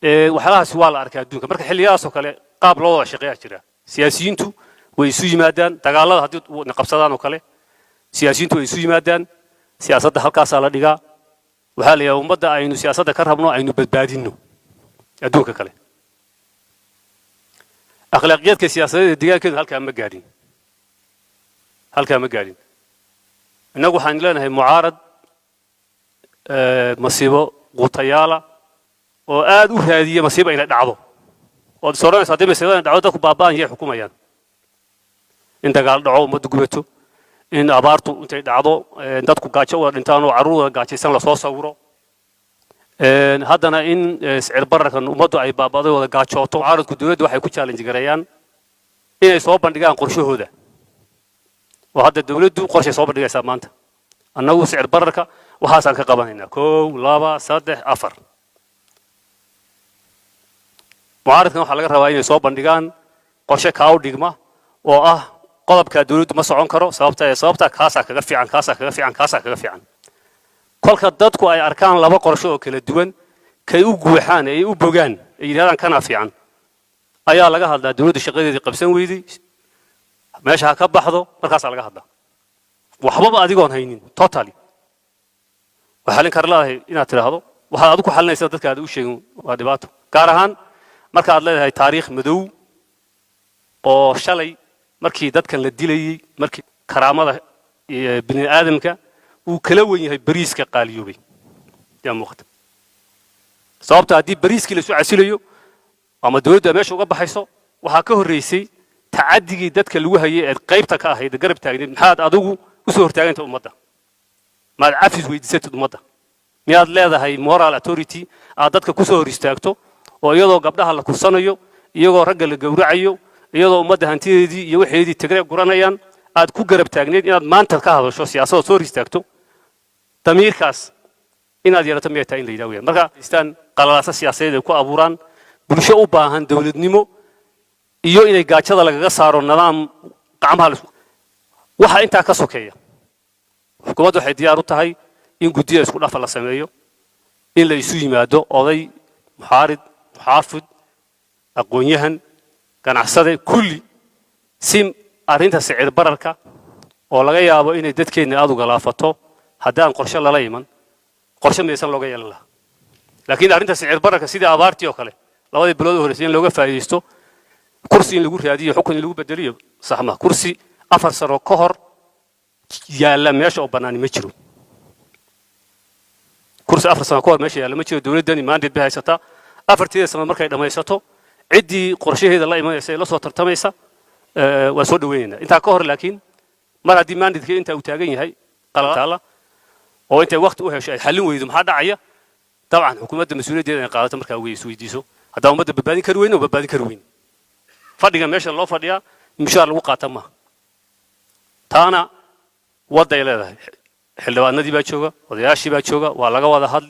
waxyaalahaas waa la arkaa adduunka marka xilliyahaas oo kale qaab loo wada shaqeeyaa jira siyaasiyiintu way isu yimaadaan dagaalada haddii wadna qabsadaan oo kale siyaasiyiintu way isu yimaadaan siyaasadda halkaasaa la dhigaa waxaa la yidhaha ummadda aynu siyaasadda ka rabno aynu badbaadinno adduunka kale akhlaaqiyadka siyaasadeed deegaankeedu halkaa ma gaadhin innagu waxaan leenahay mucaarad masiibo quutayaala oo aad u raadiya masiibo inay dhacdo oo sooranaysa haddii masiibada dhacdo dadku baaba'an yay xukumayaan in dagaal dhaco ummaddu gubato in abaartu intay dhacdo dadku gaajo wada dhintaan oo carruur wada gaajaysan la soo sawiro haddana in sicir bararkan ummaddu ay baaba'day wada gaajooto mucaaradku dawladdu waxay ku challenge gareeyaan inay soo bandhigaan qorshahooda oo hadda dawladdu qorshay soo bandhigaysaa maanta annagu sicir bararka waxaasaan ka qabanaynaa 1 2 3 4 mucaaradkan waxaa laga rabaa inay soo bandhigaan qorshe kaa u dhigma oo ah qodobka dawladdu ma socon karo sababta kaasaa kaga fiican kolka dadku ay arkaan laba qorshe oo kala duwan kay u guuxaan ay u bogaan ay yiraahdaan kana fiican ayaa laga hadlaa dawladdu shaqadeedii qabsan weyday meesha ha ka baxdo markaasaa laga hadlaa waxbaba adigoon haynin totally waxaalin kar leedahay inaad tiraahdo waxaad adigu xalinaysaa dadka aad u sheegin waa dhibaato gaar ahaan marka aad leedahay taariikh madow oo shalay markii dadkan la dilayay markii karaamada bini aadamka uu kala weyn yahay bariiska qaaliyoobay yaa muuqata sababta haddii bariiskii la soo casilayo ama dawladdu meesha uga baxayso waxaa ka horreysay tacadigii dadka lagu hayay ee qaybta ka ahayd garab taagneed maxaad adigu u soo hortaagantay ummadda maad cafis weydiisatid ummadda miyaad leedahay moral authority aad dadka ku soo hor istaagto oo iyadoo gabdhaha la kursanayo iyagoo ragga la gowracayo iyadoo ummadda hantideedii iyo waxeedii tigre guranayaan aad ku garab taagneed inaad maanta ka hadasho siyaasadda soo hor istaagto damiirkaas inaad yeelato miyay tahay in la yidhaha weeyaan marka istaan qalalaasa siyaasadeed ay ku abuuraan bulsho u baahan dawladnimo iyo inay gaajada lagaga saaro nidaam gacmaha waxa intaa ka sokeeya xukuumaddu waxay diyaar u tahay in guddiyo isku dhafa la sameeyo in la isu yimaado oday muxaarid muxaafid aqoon-yahan ganacsade kulli si arrinta sicir bararka oo laga yaabo inay dadkeenna aad uga laafato haddaan qorshe lala iman qorshe maysan looga yeelan lahaa laakiin arrinta sicir bararka sidii abaartii oo kale labadii bilood oo horreysay in looga faa'iidaysto kursi in lagu raadiyo xukun in lagu bedeliyo sax ma kursi 4 sano ka hor yaala meesha oo bannaan ma jiro kursi 4 sano ka hor meesha yaala ma jiro dawladdani maandid bay haysataa 4 sano markay dhamaysato ciddii qorshaheeda la imanaysa la soo tartamaysa waa soo dhaweynaynaa intaa ka hor laakiin mar haddii maandidka inta uu taagan yahay qalala oo intay waqti u hesho ay xallin weydo maxaa dhacaya dabcan xukuumadda mas'uuliyaddeeda ay qaadato markaa way isweydiiso haddaan ummadda badbaadin kari weyno badbaadin kari weyn fadhiga meesha loo fadhiyaa mushaar lagu qaata maaha taana wadday leedahay xildhibaanadii baa jooga odayaashii baa jooga waa laga wada hadli